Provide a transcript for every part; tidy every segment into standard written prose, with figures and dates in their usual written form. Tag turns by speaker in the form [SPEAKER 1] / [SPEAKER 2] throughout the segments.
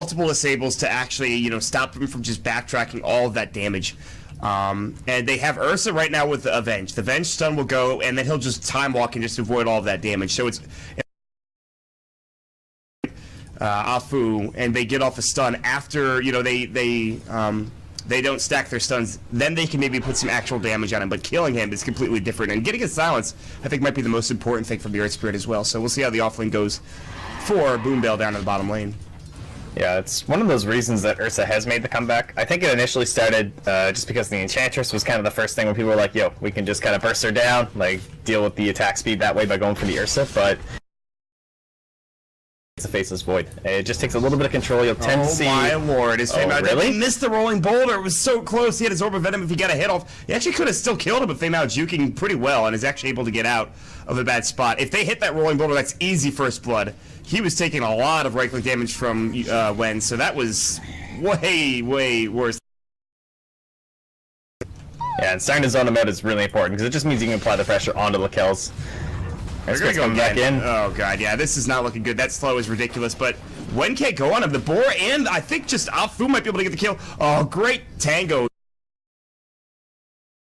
[SPEAKER 1] multiple disables to actually, you know, stop him from just backtracking all of that damage. And they have Ursa right now with the Avenge. The Avenge stun will go, and then he'll just time walk and just avoid all of that damage. So it's Afu, and they get off a stun after, you know, they don't stack their stuns. Then they can maybe put some actual damage on him, but killing him is completely different. And getting a silence, I think, might be the most important thing from the Earth Spirit as well. So we'll see how the offlane goes for Boombell down to the bottom lane.
[SPEAKER 2] Yeah, it's one of those reasons that Ursa has made the comeback. I think it initially started just because the Enchantress was kind of the first thing when people were like, yo, we can just kind of burst her down, like deal with the attack speed that way by going for the Ursa, but it's a Faceless Void. It just takes a little bit of control. You'll tend to see...
[SPEAKER 1] Oh my lord, his Fame Out.
[SPEAKER 2] Really?
[SPEAKER 1] He missed the Rolling Boulder. It was so close. He had his Orb of Venom if he got a hit off. He actually could have still killed him, but Fame Out juking pretty well and is actually able to get out of a bad spot. If they hit that Rolling Boulder, that's easy First Blood. He was taking a lot of right-click damage from Wen, so that was way, way worse.
[SPEAKER 2] Yeah, and starting to zone him out is really important, because it just means you can apply the pressure onto the kills.
[SPEAKER 1] They're gonna go back in. Oh god, yeah, this is not looking good. That slow is ridiculous, but Wen can't go on him. The Boar and I think just Afu might be able to get the kill. Oh, great tango.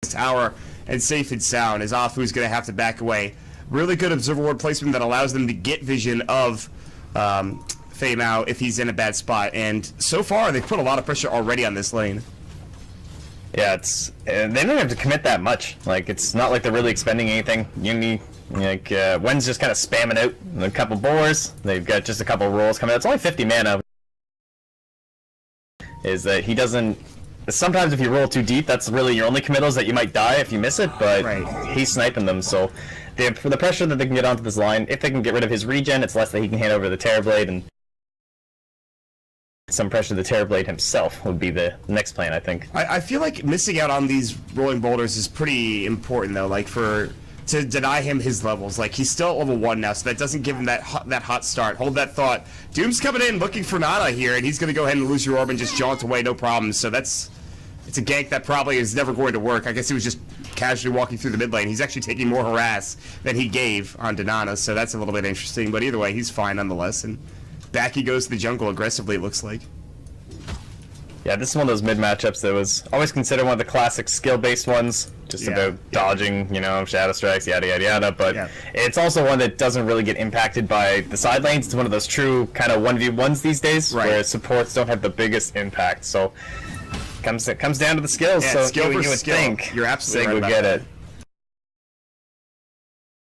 [SPEAKER 1] Tower and safe and sound, as Afu's gonna have to back away. Really good Observer Ward placement that allows them to get vision of Fame Out if he's in a bad spot. And so far, they've put a lot of pressure already on this lane.
[SPEAKER 2] Yeah, it's they don't have to commit that much. Like, it's not like they're really expending anything. Like, Wen's just kind of spamming out a couple boars. They've got just a couple rolls coming out. It's only 50 mana. Is that he doesn't... Sometimes if you roll too deep, that's really your only committals that you might die if you miss it, but he's sniping them, so... For the pressure that they can get onto this line, if they can get rid of his regen, it's less that he can hand over the Terrorblade, and some pressure to the Terrorblade himself would be the next plan, I think.
[SPEAKER 1] I feel like missing out on these rolling boulders is pretty important, though, like to deny him his levels. Like, he's still at level 1 now, so that doesn't give him that hot start. Hold that thought. Doom's coming in looking for Nana here, and he's going to go ahead and lose your orb and just jaunt away, no problem. So it's a gank that probably is never going to work. I guess he was just casually walking through the mid lane. He's actually taking more harass than he gave on Danana, so that's a little bit interesting. But either way, he's fine nonetheless. And back he goes to the jungle aggressively, it looks like.
[SPEAKER 2] Yeah, this is one of those mid matchups that was always considered one of the classic skill-based ones, just about dodging, you know, shadow strikes, yada yada yada. But it's also one that doesn't really get impacted by the side lanes. It's one of those true kind of 1v1s these days, where supports don't have the biggest impact. So it comes down to the skills.
[SPEAKER 1] Yeah,
[SPEAKER 2] so
[SPEAKER 1] skill
[SPEAKER 2] you would
[SPEAKER 1] skill.
[SPEAKER 2] think
[SPEAKER 1] You're absolutely
[SPEAKER 2] Sig
[SPEAKER 1] right
[SPEAKER 2] would get it.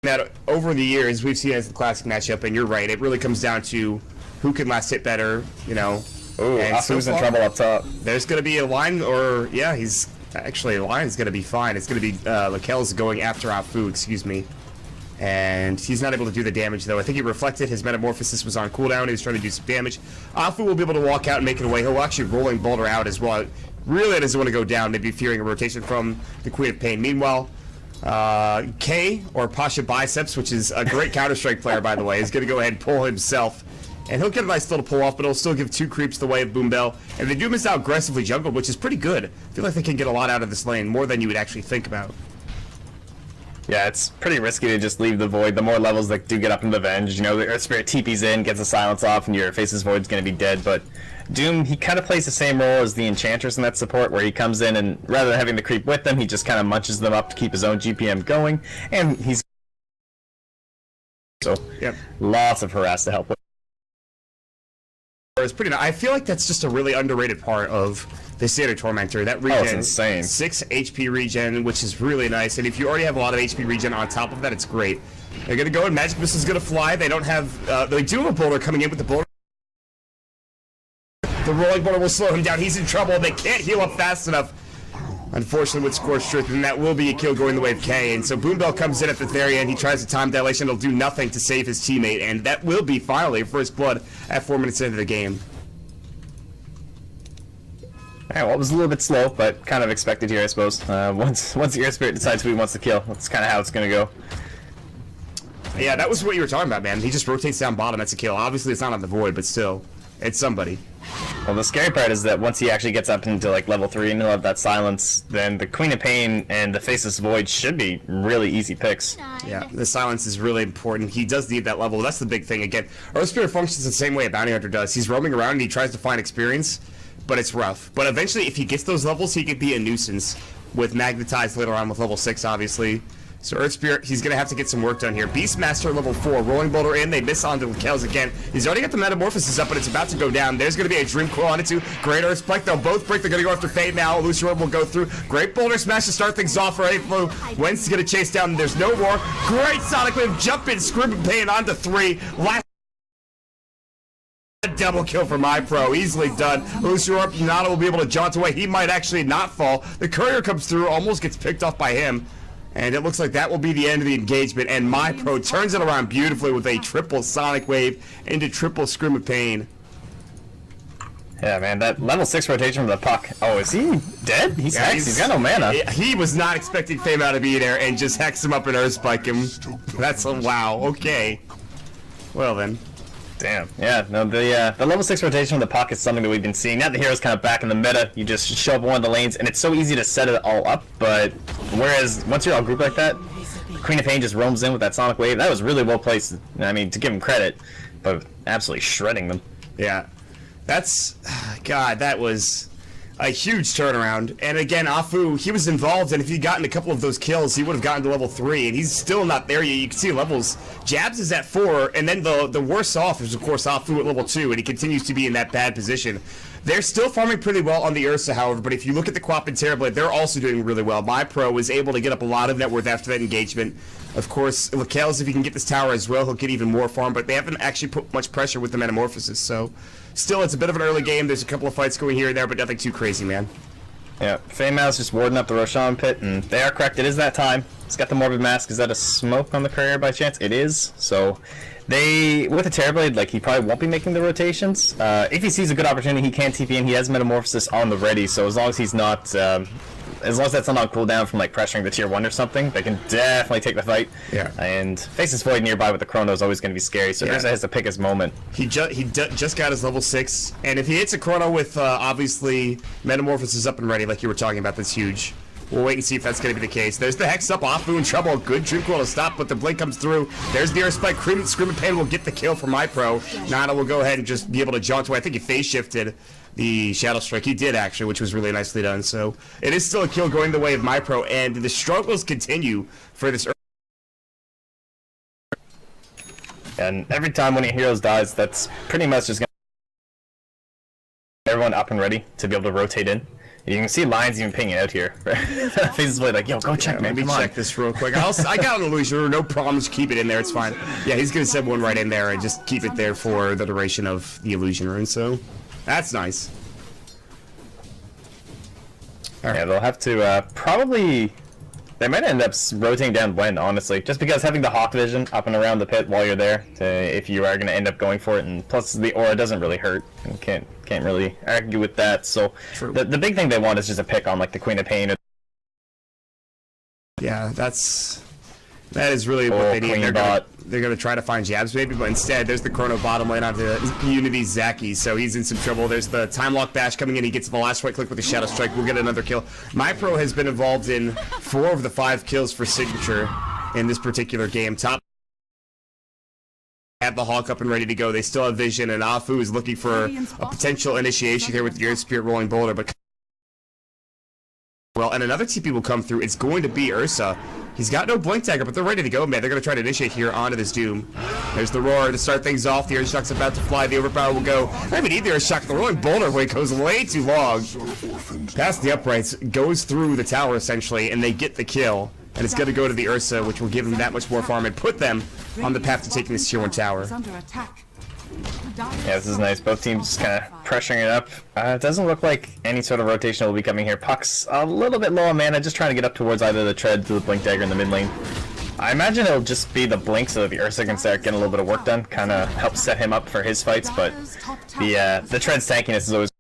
[SPEAKER 1] That over the years we've seen it as the classic matchup, and you're right. It really comes down to who can last hit better, you know.
[SPEAKER 2] Ooh, Asu's in trouble up top.
[SPEAKER 1] There's going to be a line, or he's actually a line's going to be fine. It's going to be Lakel's going after Afu, excuse me, and he's not able to do the damage though. I think he reflected. His metamorphosis was on cooldown. He was trying to do some damage. Afu will be able to walk out and make it away. He'll actually rolling Boulder out as well. Really doesn't want to go down. Maybe fearing a rotation from the Queen of Pain. Meanwhile, K or Pasha Biceps, which is a great Counter-Strike player by the way, is going to go ahead and pull himself. And he'll get a nice little pull off, but it'll still give 2 creeps the way of Boombell. And they do miss out aggressively jungled, which is pretty good. I feel like they can get a lot out of this lane, more than you would actually think about.
[SPEAKER 2] Yeah, it's pretty risky to just leave the Void. The more levels that do get up into the Venge, you know, the Earth Spirit TP's in, gets the silence off, and your Faceless Void's going to be dead. But Doom, he kind of plays the same role as the Enchantress in that support, where he comes in and rather than having the creep with them, he just kind of munches them up to keep his own GPM going. And he's... So, lots of harass to help with.
[SPEAKER 1] It's pretty nice. I feel like that's just a really underrated part of the Standard Tormentor. That regen,
[SPEAKER 2] it's insane.
[SPEAKER 1] 6 HP regen, which is really nice. And if you already have a lot of HP regen on top of that, it's great. They're gonna go and Magic Missile's gonna fly. They don't have. They do have a boulder coming in with the boulder. The rolling boulder will slow him down. He's in trouble. They can't heal up fast enough. Unfortunately, with Scorched Earth, and that will be a kill going the way of K. And so Boombell comes in at the very end. He tries to time dilation. It'll do nothing to save his teammate, and that will be finally first blood at 4 minutes into the game.
[SPEAKER 2] Alright, well, it was a little bit slow, but kind of expected here, I suppose. Once the Earth Spirit decides who he wants to kill, that's kind of how it's going to go.
[SPEAKER 1] Yeah, that was what you were talking about, man. He just rotates down bottom. That's a kill. Obviously, it's not on the Void, but still, it's somebody.
[SPEAKER 2] Well, the scary part is that once he actually gets up into like level 3 and he'll have that silence, then the Queen of Pain and the Faceless Void should be really easy picks.
[SPEAKER 1] Yeah, the silence is really important. He does need that level. That's the big thing. Again, Earth Spirit functions the same way a Bounty Hunter does. He's roaming around and he tries to find experience, but it's rough. But eventually, if he gets those levels, he could be a nuisance with Magnetized later on with level 6, obviously. So Earth Spirit, he's going to have to get some work done here. Beastmaster level 4, Rolling Boulder in, they miss onto Kells again. He's already got the Metamorphosis up, but it's about to go down. There's going to be a Dream Coil on it too. Great Earth Spike, they'll both break. They're going to go after Fade now. Illusion Orb will go through. Great Boulder Smash to start things off for A-Flow. Wentz is going to chase down, there's no more. Great Sonic Wave, jump in, Scream and Pain onto 3. Last double kill for MyPro, easily done. Illusion Orb, Nana will be able to jaunt away. He might actually not fall. The Courier comes through, almost gets picked off by him. And it looks like that will be the end of the engagement, and MyPro turns it around beautifully with a triple Sonic Wave into triple Scream of Pain.
[SPEAKER 2] Yeah, man, that level 6 rotation from the puck. Oh, is he dead? He's hexed. He's got no mana.
[SPEAKER 1] He was not expecting Fame out to be there and just hex him up and Earth Spike him. That's a wow. Okay. Well then.
[SPEAKER 2] Damn. Yeah, no, the level 6 rotation from the puck is something that we've been seeing. Now the hero's kind of back in the meta. You just show up one of the lanes, and it's so easy to set it all up, but whereas once you're all grouped like that, Queen of Pain just roams in with that Sonic Wave. That was really well placed. I mean, to give him credit, but absolutely shredding them.
[SPEAKER 1] Yeah. That's... God, that was a huge turnaround. And again, Afu, he was involved, and if he'd gotten a couple of those kills, he would have gotten to level 3, and he's still not there yet. You can see levels. Jabs is at 4, and then the worst off is, of course, Afu at level 2, and he continues to be in that bad position. They're still farming pretty well on the Ursa, however, but if you look at the Quap and Terrorblade, they're also doing really well. MyPro was able to get up a lot of net worth after that engagement. Of course, Lakel's, if he can get this tower as well, he'll get even more farm, but they haven't actually put much pressure with the Metamorphosis, so still, it's a bit of an early game. There's a couple of fights going here and there, but nothing too crazy, man.
[SPEAKER 2] Yeah, Fameout's just warding up the Roshan pit, and they are correct. It is that time. It's got the Morbid Mask. Is that a smoke on the Courier by chance? It is. So, with the Terrorblade, like, he probably won't be making the rotations. If he sees a good opportunity, he can TP in. He has Metamorphosis on the ready, so as long as he's not... as long as that's not on cooldown from like pressuring the tier 1 or something, they can definitely take the fight. Yeah. And Faceless Void nearby with the Chrono is always going to be scary, so Ursa has to pick his moment. He
[SPEAKER 1] just got his level 6, and if he hits a Chrono with obviously Metamorphosis up and ready, like you were talking about, that's huge. We'll wait and see if that's going to be the case. There's the Hex up, Afu in trouble. Good Dream Coil to stop, but the Blink comes through. There's the Air Spike. Scream and Pain will get the kill for MyPro. Nana will go ahead and just be able to jaunt away. I think he phase shifted the Shadow Strike. He did, actually, which was really nicely done. So it is still a kill going the way of MyPro, and the struggles continue for this.
[SPEAKER 2] And every time one of your heroes dies, that's pretty much just going to everyone up and ready to be able to rotate in. You can see Lions even pinging out here. Faces Void like, yo, go check, man.
[SPEAKER 1] Let me check this real quick. I got an illusion, no problems. Keep it in there. It's fine. Yeah, he's gonna send one right in there and just keep it there for the duration of the illusion rune. So that's nice.
[SPEAKER 2] All right. Yeah, they'll have to probably. They might end up rotating down Wen, honestly, just because having the Hawk Vision up and around the pit while you're there, if you are going to end up going for it, and plus the aura doesn't really hurt, and can't really argue with that. So the big thing they want is just a pick on like the Queen of Pain.
[SPEAKER 1] Yeah, that is really what they need. They're going to try to find jabs maybe, but instead there's the Chrono bottom lane onto Unity Zaki, so he's in some trouble. There's the Time Lock Bash coming in. He gets the last right click with the Shadow Strike. We'll get another kill. MyPro has been involved in 4 of the 5 kills for Signature in this particular game. Top have the Hawk up and ready to go. They still have Vision, and Afu is looking for a potential initiation here with the Earth Spirit Rolling Boulder, but well, and another TP will come through. It's going to be Ursa. He's got no Blink Dagger, but they're ready to go, man. They're going to try to initiate here onto this Doom. There's the Roar to start things off. The Earth Shock's about to fly. The Overpower will go. I don't even need the Earth Shock. The Rolling Boulder wait goes way too long. Past the uprights, goes through the tower, essentially, and they get the kill. And it's going to go to the Ursa, which will give them that much more farm and put them on the path to taking this tier 1 tower.
[SPEAKER 2] Yeah, this is nice. Both teams just kind of pressuring it up. It doesn't look like any sort of rotation will be coming here. Puck's a little bit low on mana, just trying to get up towards either the Tread to the Blink Dagger in the mid lane. I imagine it'll just be the Blink so that the Ursa can start getting a little bit of work done, kind of help set him up for his fights, but the Tread's tankiness is always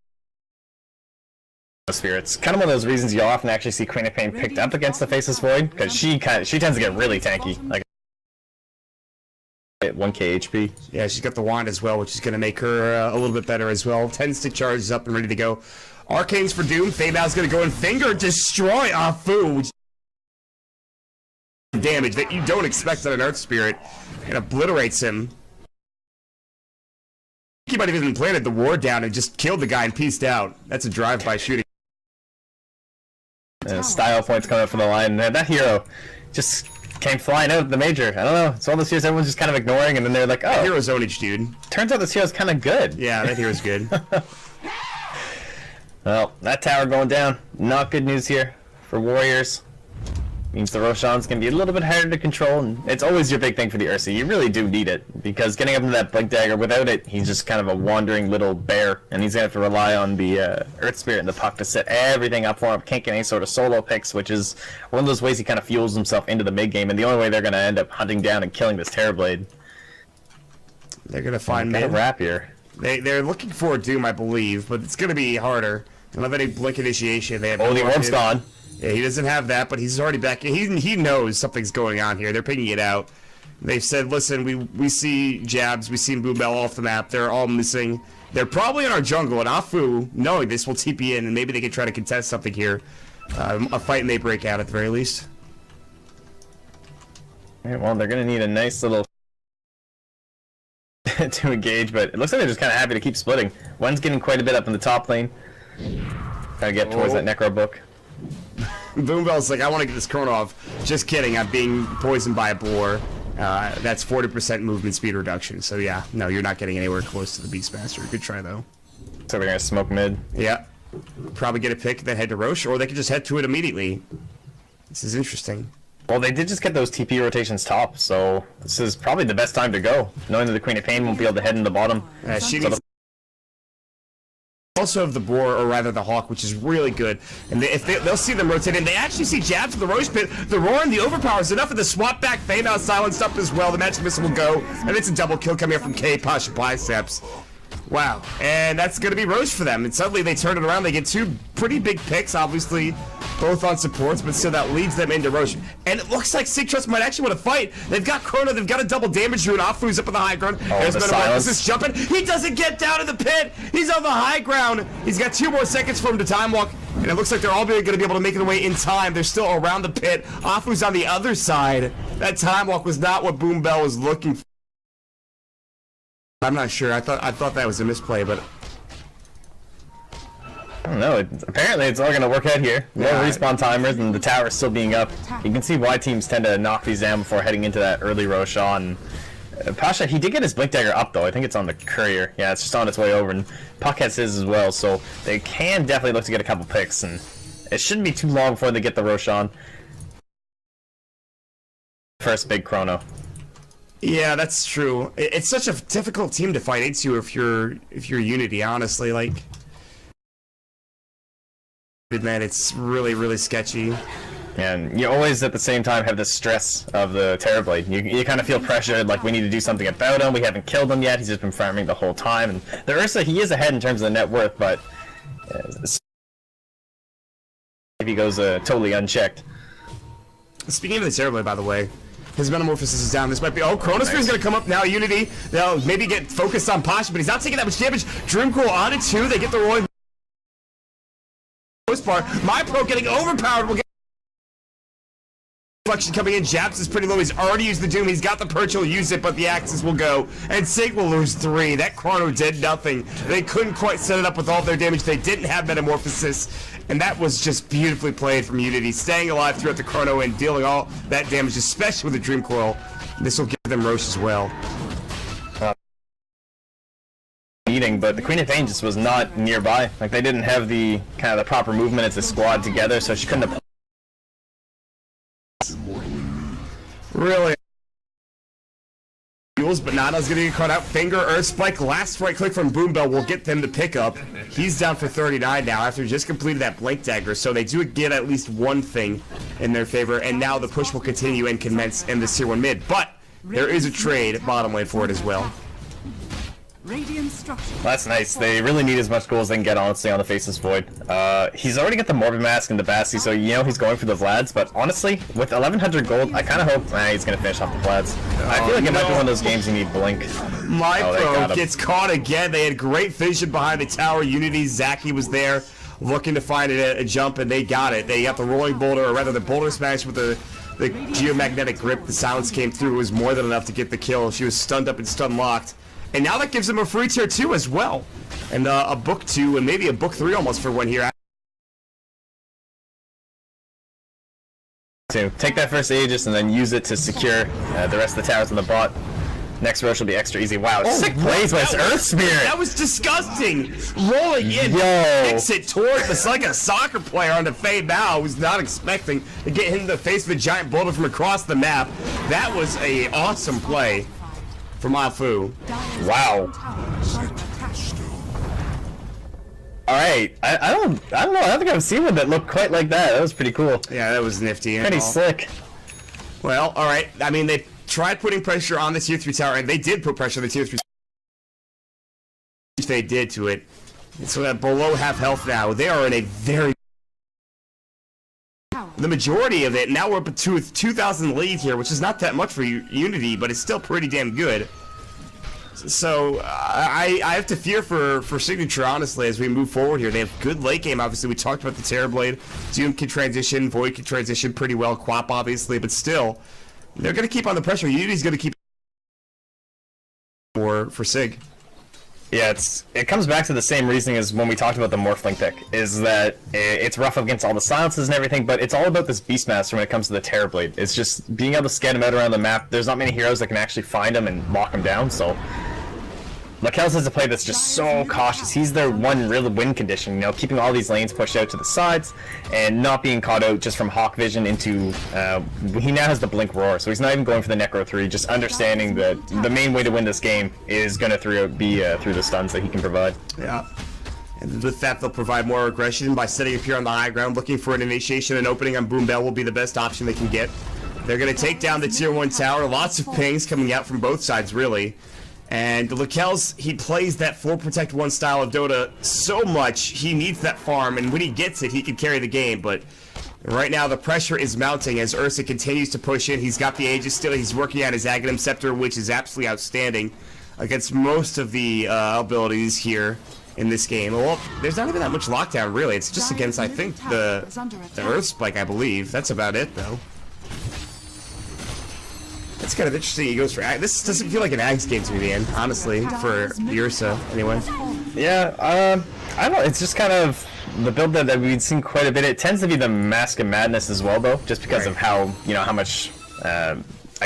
[SPEAKER 2] It's kind of one of those reasons you'll often actually see Queen of Pain picked up against the Faceless Void, because she tends to get really tanky. Like At 1k HP.
[SPEAKER 1] Yeah, she's got the wand as well, which is going to make her a little bit better as well. 10 stick charges up and ready to go. Arcanes for Doom. Feibao's going to go and finger destroy Afu, which damage that you don't expect on an Earth Spirit, and obliterates him. He might have even planted the ward down and just killed the guy and pieced out. That's a drive-by shooting.
[SPEAKER 2] Style points coming up from the line. That hero just came flying out of the major. I don't know. It's one of those heroes everyone's just kind of ignoring, and then they're like, oh.
[SPEAKER 1] Hero zonage, dude.
[SPEAKER 2] Turns out this hero's kind of good.
[SPEAKER 1] Yeah, that hero's good.
[SPEAKER 2] Well, that tower going down. Not good news here for Warriors. Means the Roshan's going to be a little bit harder to control, and it's always your big thing for the Ursa. You really do need it, because getting up into that Blink Dagger, without it, he's just kind of a wandering little bear, and he's going to have to rely on the Earth Spirit and the Puck to set everything up for him. Can't get any sort of solo picks, which is one of those ways he kind of fuels himself into the mid-game, and the only way they're going to end up hunting down and killing this Terrorblade.
[SPEAKER 1] They're going to find
[SPEAKER 2] mid. Wrap here.
[SPEAKER 1] They're looking for Doom, I believe, but it's going to be harder. They don't have any Blink Initiation. They have
[SPEAKER 2] the orb's gone.
[SPEAKER 1] Yeah, he doesn't have that, but he's already back. He knows something's going on here. They're picking it out. They've said, listen, we see jabs, we've seen Boombell off the map. They're all missing. They're probably in our jungle, and Afu, knowing this, will TP in, and maybe they can try to contest something here. A fight may break out at the very least.
[SPEAKER 2] All right, well, they're going to need a nice little to engage, but it looks like they're just kind of happy to keep splitting. One's getting quite a bit up in the top lane. Trying to get towards that Necro book.
[SPEAKER 1] Boombell's like, I want to get this Chrono off. Just kidding, I'm being poisoned by a boar. That's 40% movement speed reduction. So yeah, no, you're not getting anywhere close to the Beastmaster. Good try though.
[SPEAKER 2] So we're gonna smoke mid.
[SPEAKER 1] Yeah. Probably get a pick, then head to Roche, or they could just head to it immediately. This is interesting.
[SPEAKER 2] Well, they did just get those TP rotations top, so this is probably the best time to go, knowing that the Queen of Pain won't be able to head in the bottom.
[SPEAKER 1] She needs also have the boar, or rather the hawk, which is really good. And they'll see them rotating. They actually see jabs from the Roche pit. The roar and the overpower is enough, and the swap back Fame out silenced up as well. The magic missile will go, and it's a double kill coming up from K. Pasha Biceps. Wow, and that's going to be Roche for them. And suddenly they turn it around. They get two pretty big picks, obviously, both on supports, but still that leads them into Roche. And it looks like Sig Trust might actually want to fight. They've got Chrono, they've got a double damage rune. Afu's up on the high ground. There's Metamorphosis jumping. He doesn't get down in the pit. He's on the high ground. He's got 2 more seconds for him to time walk. And it looks like they're all going to be able to make their way in time. They're still around the pit. Afu's on the other side. That time walk was not what Boombell was looking for. I'm not sure. I thought that was a misplay, but
[SPEAKER 2] I don't know. Apparently, it's all going to work out here. No respawn timers, and the tower is still being up. You can see why teams tend to knock these down before heading into that early Roshan. Pasha, he did get his Blink Dagger up, though. I think it's on the Courier. Yeah, it's just on its way over, and Puck has his as well, so they can definitely look to get a couple picks, and it shouldn't be too long before they get the Roshan. First big Chrono.
[SPEAKER 1] Yeah, that's true. It's such a difficult team to fight into if you're Unity, honestly. Like, man, it's really sketchy.
[SPEAKER 2] And you always at the same time have the stress of the Terrorblade. You kind of feel pressured, like we need to do something about him. We haven't killed him yet. He's just been farming the whole time. And the Ursa, he is ahead in terms of the net worth, but if he goes totally unchecked.
[SPEAKER 1] Speaking of the Terrorblade, by the way, his Metamorphosis is down. This might be... Oh, Chronosphere is going to come up now. Unity. They'll maybe get focused on Pasha, but he's not taking that much damage. Dreamcool on it, too. They get the Roy. Most part. My Pro getting overpowered. Will get... Reflection coming in. Japs is pretty low. He's already used the Doom. He's got the Perch. He'll use it, but the Axis will go. And Sig will lose 3. That Chrono did nothing. They couldn't quite set it up with all their damage. They didn't have Metamorphosis. And that was just beautifully played from Unity, staying alive throughout the Chrono and dealing all that damage, especially with the Dream Coil. This will give them Roche as well.
[SPEAKER 2] But the Queen of Pain just was not nearby. Like, they didn't have the kind of the proper movement as a squad together, so she couldn't have...
[SPEAKER 1] Really? But Nana's gonna get caught out. Finger, Earth Spike, last right click from Boombell will get them to pick up. He's down for 39 now after just completed that Blink Dagger, so they do get at least one thing in their favor, and now the push will continue and commence in this tier 1 mid. But there is a trade bottom lane for it as well.
[SPEAKER 2] That's nice. They really need as much gold as they can get, honestly, on the Faceless Void. He's already got the Morbid Mask and the Basti, so you know he's going for the Vlads, but honestly, with 1100 gold, I kind of hope he's going to finish off the Vlads. I feel like it might be one of those games you need Blink.
[SPEAKER 1] Pro gets caught again. They had great vision behind the tower. Unity, Zaki was there looking to find a jump, and they got it. They got the Rolling Boulder, or rather the Boulder Smash with the Geomagnetic Grip. The silence came through. It was more than enough to get the kill. She was stunned up and stun locked. And now that gives him a free tier 2 as well. And a book 2 and maybe a book 3 almost for one here.
[SPEAKER 2] To take that first Aegis and then use it to secure the rest of the towers on the bot. Next rush will be extra easy. Wow, sick plays by his Earth Spirit!
[SPEAKER 1] That was disgusting! Rolling in, kicks it toward it's like a soccer player on the Fade Bow who's not expecting to get hit in the face with a giant boulder from across the map. That was a awesome play from Afu.
[SPEAKER 2] Wow. Alright, I don't know, I don't think I've seen one that looked quite like that. That was pretty cool.
[SPEAKER 1] Yeah, that was nifty.
[SPEAKER 2] Pretty slick.
[SPEAKER 1] Well, alright, I mean, they tried putting pressure on the tier 3 tower, and they did put pressure on the tier 3 they did to it. So that below half health now, they are in a very... The majority of it, now we're up to 2,000 lead here, which is not that much for Unity, but it's still pretty damn good. So, I have to fear for Signature, honestly, as we move forward here. They have good late game, obviously. We talked about the Terrorblade. Doom can transition, Void can transition pretty well, Quap, obviously, but still... They're going to keep on the pressure. Unity's going to keep for Sig.
[SPEAKER 2] Yeah, it comes back to the same reasoning as when we talked about the Morphling pick, is that it's rough against all the silences and everything, but it's all about this Beastmaster when it comes to the Terrorblade. It's just being able to scan him out around the map. There's not many heroes that can actually find him and lock him down, so... Lakelz has a play that's just so cautious. He's their one real win condition, you know, keeping all these lanes pushed out to the sides and not being caught out just from Hawk Vision into... he now has the Blink Roar, so he's not even going for the Necro 3, just understanding that the main way to win this game is going to be through the stuns that he can provide.
[SPEAKER 1] Yeah. And with that, they'll provide more aggression by setting up here on the high ground, looking for an initiation and opening on Boom Bell will be the best option they can get. They're going to take down the tier 1 tower. Lots of pings coming out from both sides, really. And Lakelz, he plays that 4 Protect 1 style of Dota so much, he needs that farm, and when he gets it, he can carry the game, but right now the pressure is mounting as Ursa continues to push in. He's got the Aegis still, he's working on his Aghanim Scepter, which is absolutely outstanding against most of the abilities here in this game. Well, there's not even that much lockdown, really. It's just against, I think, the Earth Spike, I believe. That's about it, though. It's kind of interesting he goes for Ag. This doesn't feel like an Ags game to me, man, honestly, for Ursa, anyway.
[SPEAKER 2] Yeah, I don't know, it's just kind of the build that we've seen quite a bit. It tends to be the Mask of Madness as well, though, just because of how, you know, how much, I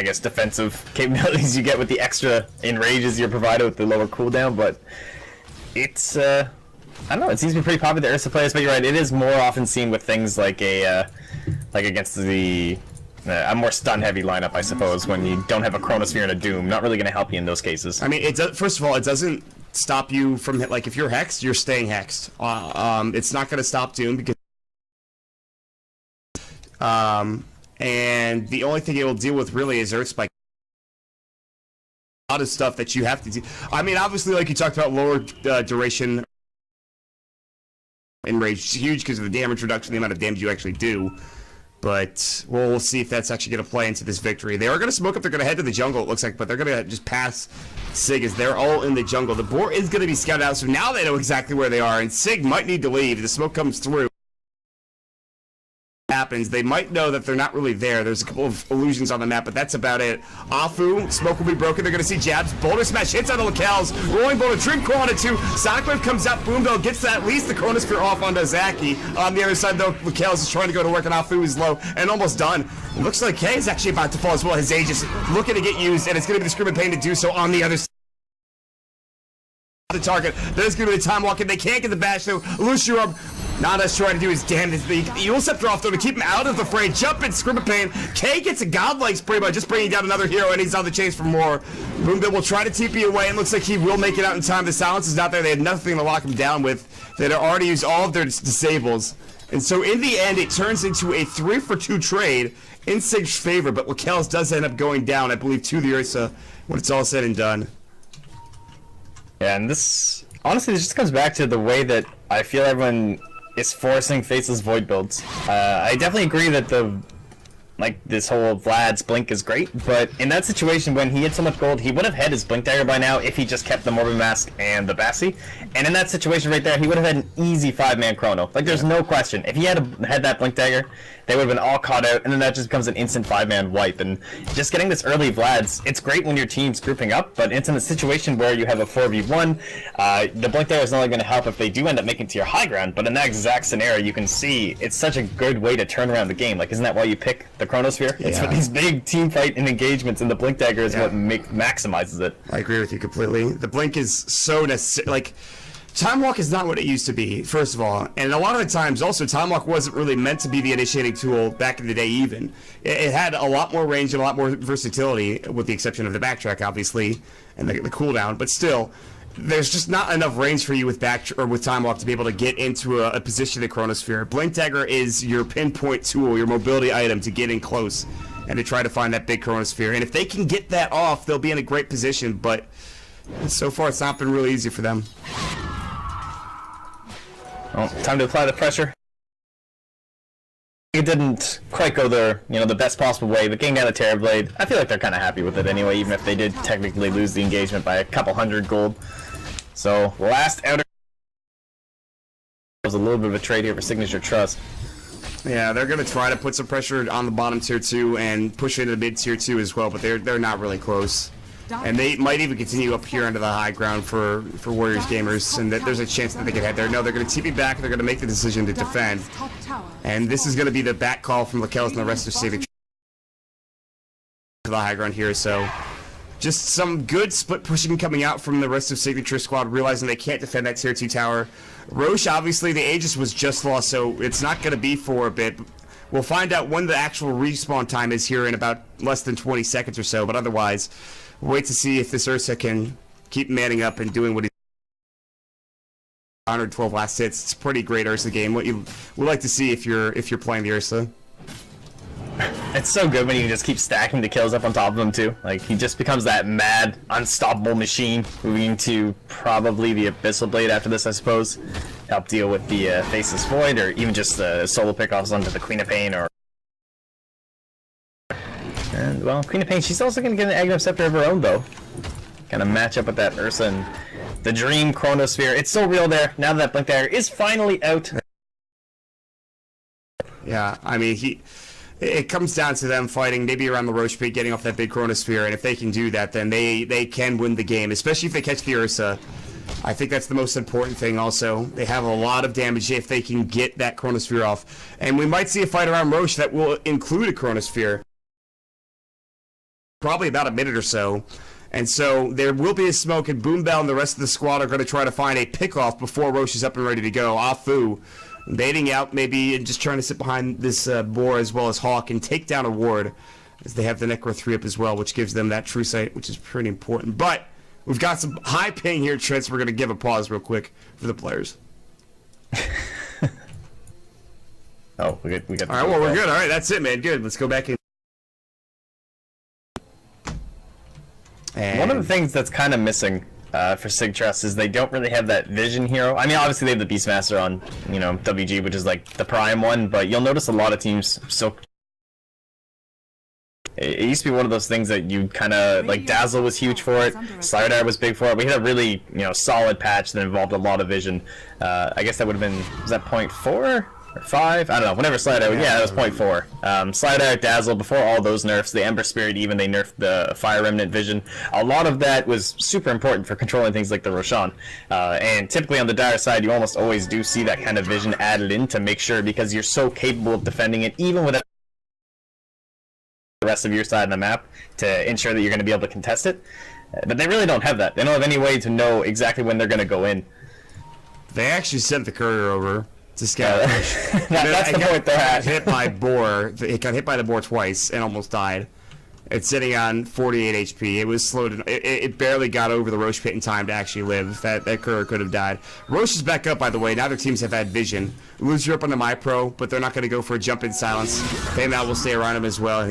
[SPEAKER 2] guess, defensive capabilities you get with the extra enrages you're provided with the lower cooldown, but it's, I don't know, it seems to be pretty popular with the Ursa players, but you're right, it is more often seen with things like like against the... a more stun-heavy lineup, I suppose, when you don't have a Chronosphere and a Doom. Not really going to help you in those cases.
[SPEAKER 1] I mean, first of all, it doesn't stop you from, like, if you're hexed, you're staying hexed. It's not going to stop Doom because... and the only thing it will deal with, really, is Earth Spike. A lot of stuff that you have to do. I mean, obviously, like you talked about, lower duration enrage is huge because of the damage reduction, the amount of damage you actually do. But we'll see if that's actually going to play into this victory. They are going to smoke up. They're going to head to the jungle, it looks like, but they're going to just pass Sig as they're all in the jungle. The boar is going to be scouted out, so now they know exactly where they are, and Sig might need to leave. The smoke comes through. Happens, they might know that they're not really there. There's a couple of illusions on the map, but that's about it. Afu, smoke will be broken. They're going to see jabs. Boulder smash hits on the Lakelz. Rolling boulder, Drink Core onto 2. Sonic Wave comes out. Boom Bell gets at least the Chronosphere off onto Zaki. On the other side, though, Lakelz is trying to go to work, and Afu is low and almost done. It looks like K is actually about to fall as well. His Aegis looking to get used, and it's going to be the Scream of Pain to do so on the other side. The target. There's going to be the time walking. They can't get the bash, though. Lucior not as trying to do his damnedest. The Evil Scepter off, though, to keep him out of the fray. Jump in, Scream of Pain. K gets a godlike spray by just bringing down another hero, and he's on the chase for more. Boombill will try to TP away, and looks like he will make it out in time. The silence is not there. They had nothing to lock him down with. They had already used all of their disables. And so in the end, it turns into a 3-for-2 trade in Sig's favor, but Lakelz does end up going down, I believe, to the Ursa when it's all said and done.
[SPEAKER 2] Yeah, and this honestly just comes back to the way that I feel everyone is forcing Faceless Void builds. I definitely agree that this whole Vlad's Blink is great, but in that situation when he had so much gold, he would have had his Blink Dagger by now if he just kept the Morbid Mask and the Bassi. And in that situation right there, he would have had an easy 5-man chrono. Like, there's no question. If he had that Blink Dagger, they would have been all caught out, and then that just becomes an instant 5-man wipe. And just getting this early Vlad's, it's great when your team's grouping up, but it's in a situation where you have a 4v1. The Blink Dagger is not only going to help if they do end up making it to your high ground, but in that exact scenario, you can see it's such a good way to turn around the game. Like, isn't that why you pick the Chronosphere? It's for these big team fight and engagements, and the Blink Dagger is what maximizes it.
[SPEAKER 1] I agree with you completely. The Blink is so necessary. Like, Time Walk is not what it used to be, first of all. And a lot of the times, also, Time Walk wasn't really meant to be the initiating tool back in the day, even. It had a lot more range and a lot more versatility, with the exception of the backtrack, obviously, and the cooldown. But still, there's just not enough range for you with Time Walk to be able to get into a position in the Chronosphere. Blink Dagger is your pinpoint tool, your mobility item to get in close and to try to find that big Chronosphere. And if they can get that off, they'll be in a great position. But so far, it's not been really easy for them.
[SPEAKER 2] Well, time to apply the pressure. It didn't quite go the best possible way, but getting down the Terrorblade, I feel like they're kind of happy with it anyway, even if they did technically lose the engagement by a couple hundred gold. So, last outer was a little bit of a trade here for Signature Trust.
[SPEAKER 1] Yeah, they're going to try to put some pressure on the bottom tier 2 and push into the mid tier 2 as well, but they're not really close. And they might even continue up here onto the high ground for Warriors gamers, and that there's a chance that they can head there. No, they're going to TP back, they're going to make the decision to defend. And this is going to be the back call from Lakelz and the rest of Saving to the high ground here, so just some good split pushing coming out from the rest of Signature Squad, realizing they can't defend that tier 2 tower. Roche, obviously, the Aegis was just lost, so it's not going to be for a bit. We'll find out when the actual respawn time is here in about less than 20 seconds or so, but otherwise, we'll wait to see if this Ursa can keep manning up and doing what he's 112 last hits. It's a pretty great Ursa game. What you would like to see if you're playing the Ursa.
[SPEAKER 2] It's so good when you can just keep stacking the kills up on top of him too. Like, he just becomes that mad, unstoppable machine, moving to probably the Abyssal Blade after this, I suppose. Help deal with the Faceless Void, or even just the solo pickoffs onto the Queen of Pain, or... And, well, Queen of Pain, she's also going to get an Aghanim Scepter of her own, though. Kind of match up with that Ursa and the Dream Chronosphere. It's still real there, now that Blink Dagger is finally out.
[SPEAKER 1] Yeah, I mean, it comes down to them fighting maybe around the Roche Pit, getting off that big Chronosphere, and if they can do that, then they can win the game, especially if they catch the Ursa. I think that's the most important thing also. They have a lot of damage if they can get that Chronosphere off. And we might see a fight around Roche that will include a Chronosphere. Probably about a minute or so. And so there will be a smoke, and Boombell and the rest of the squad are going to try to find a pick-off before Roche is up and ready to go. Afu baiting out maybe and just trying to sit behind this boar as well as Hawk and take down a ward, as they have the Necro 3 up as well, which gives them that true sight, which is pretty important. But we've got some high ping here, Trent, so we're going to give a pause real quick for the players.
[SPEAKER 2] Oh, we got.
[SPEAKER 1] All right, well, we're good. All right, that's it, man. Good. Let's go back in. And
[SPEAKER 2] one of the things that's kind of missing for Sig Trust is they don't really have that vision hero. I mean, obviously they have the Beastmaster on, WG, which is like the prime one, but you'll notice a lot of teams still. It used to be one of those things that you kind of, like, Dazzle was huge for it, Slider was big for it. We had a really, solid patch that involved a lot of vision. I guess that would have been, was that 0.4 or 5? I don't know, whenever Slider, yeah, that was 0.4. Slider, Dazzle, before all those nerfs, the Ember Spirit even, they nerfed the Fire Remnant vision. A lot of that was super important for controlling things like the Roshan. And typically on the Dire side, you almost always do see that kind of vision added in to make sure, because you're so capable of defending it, even without the rest of your side of the map, to ensure that you're going to be able to contest it. But they really don't have that. They don't have any way to know exactly when they're going to go in.
[SPEAKER 1] They actually sent the courier over to scout.
[SPEAKER 2] That's the point they're at.
[SPEAKER 1] Hit by boar. It got hit by the boar twice and almost died. It's sitting on 48 HP. It was slowed. It barely got over the Roche Pit in time to actually live. That courier could have died. Roche is back up, by the way. Now their teams have had vision. Loser up on the MyPro, but they're not going to go for a jump in silence. Famal will stay around him as well.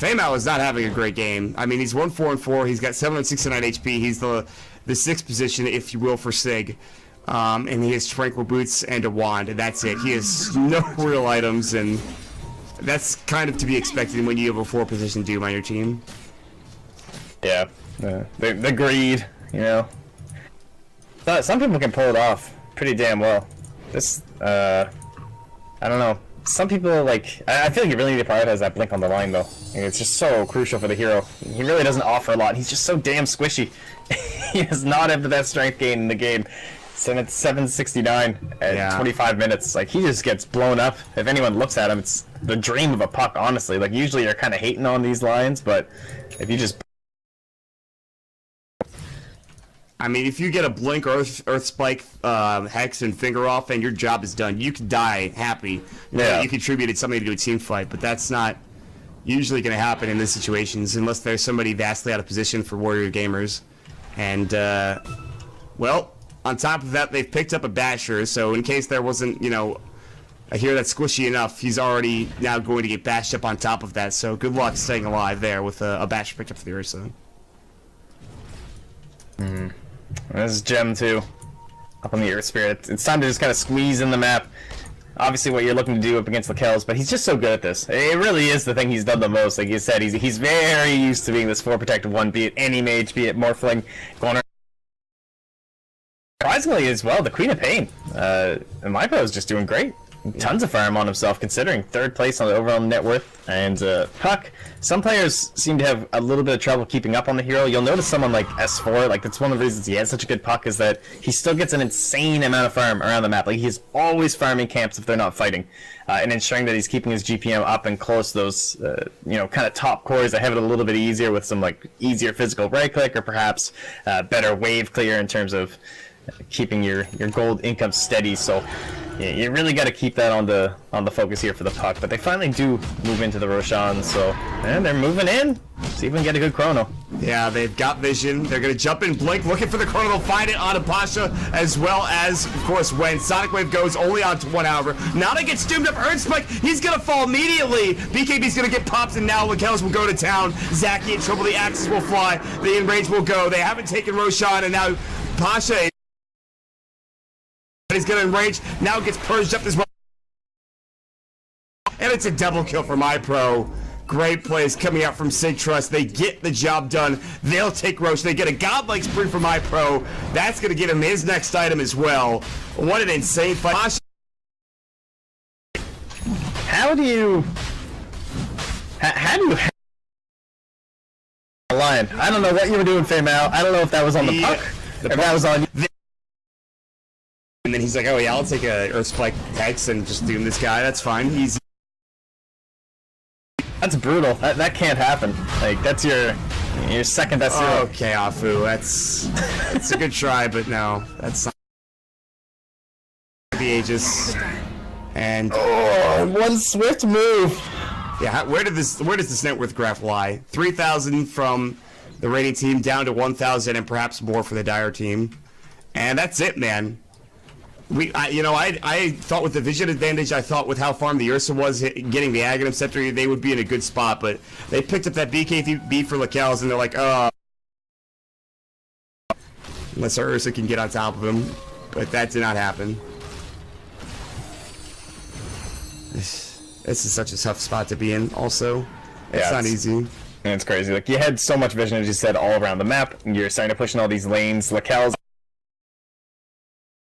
[SPEAKER 1] Famal is not having a great game. I mean, he's 1-4-4. He's got 769 HP. He's the the 6th position, if you will, for Sig. And he has tranquil boots and a wand, and that's it. He has no real items, and that's kind of to be expected when you have a 4-position Doom on your team.
[SPEAKER 2] Yeah, the greed, you know. Some people can pull it off pretty damn well. This, I don't know. Some people, like, I feel like you really need to prioritize that blink on the line, though. It's just so crucial for the hero. He really doesn't offer a lot. He's just so damn squishy. He does not have the best strength gain in the game. 769 at 25 minutes. Like, he just gets blown up. If anyone looks at him, it's the dream of a puck, honestly. Like, usually you're kind of hating on these lines, but if you just...
[SPEAKER 1] I mean, if you get a blink, earth spike, hex, and finger off, and your job is done, you can die happy. You contributed something to a team fight, but that's not usually going to happen in these situations unless there's somebody vastly out of position for Warrior Gamers. And, well, on top of that, they've picked up a Basher, so in case there wasn't, you know, a hero that's squishy enough, he's already now going to get bashed up on top of that, so good luck staying alive there with a Basher picked up for the Ursa.
[SPEAKER 2] This is Gem too, up on the Earth Spirit. It's time to just kind of squeeze in the map. Obviously what you're looking to do up against Lakel's, but he's just so good at this. It really is the thing he's done the most. Like you said, he's very used to being this 4 protective 1, be it any mage, be it Morphling, going around. Surprisingly as well, the Queen of Pain. MyPro is just doing great. Tons of farm on himself, considering 3rd place on the overall net worth. And Puck, some players seem to have a little bit of trouble keeping up on the hero. You'll notice someone like S4, like that's one of the reasons he has such a good Puck, is that he still gets an insane amount of farm around the map. Like he's always farming camps if they're not fighting, and ensuring that he's keeping his GPM up and close to those, you know, kind of top cores that have it a little bit easier with some like easier physical right click, or perhaps better wave clear in terms of keeping your gold income steady. So yeah, you really got to keep that on the focus here for the Puck. But they finally do move into the Roshan, so and they're moving in. See if we can get a good chrono.
[SPEAKER 1] Yeah, they've got vision. They're gonna jump in, blink, looking for the chrono. They'll find it on Pasha, as well as, of course, when Sonic Wave goes only on to 1 hour. Now they get doomed up. Earth Spike, he's gonna fall immediately. BKB's gonna get popped, and now Lakel's will go to town. Zaki in trouble. The axes will fly. The enrage will go. They haven't taken Roshan, and now Pasha. He's gonna enrage. Now gets purged up as well. And it's a double kill for MyPro. Great plays coming out from Sig Trust. They get the job done. They'll take Roche. They get a godlike spree for MyPro. That's gonna get him his next item as well. What an insane fight.
[SPEAKER 2] How do you Lion? I don't know what you were doing, Faymal. I don't know if that was on the Puck, if that was on.
[SPEAKER 1] And then he's like, oh yeah, I'll take a Earth Spike Hex and just doom this guy. That's fine. Easy.
[SPEAKER 2] That's brutal. That can't happen. Like, that's your second best hero.
[SPEAKER 1] Okay, Afu. That's a good try, but no. That's not the Aegis. And
[SPEAKER 2] one swift move.
[SPEAKER 1] Yeah, where does this net worth graph lie? 3,000 from the rating team down to 1,000 and perhaps more for the Dire team. And that's it, man. I thought with the vision advantage, I thought with how farmed the Ursa was getting the Aghanim Scepter, they would be in a good spot, but they picked up that BKB for Lakel's, and they're like, unless our Ursa can get on top of him, but that did not happen. This is such a tough spot to be in, also. It's not easy.
[SPEAKER 2] And it's crazy. Like, you had so much vision, as you said, all around the map, and you're starting to push in all these lanes. Lakel's,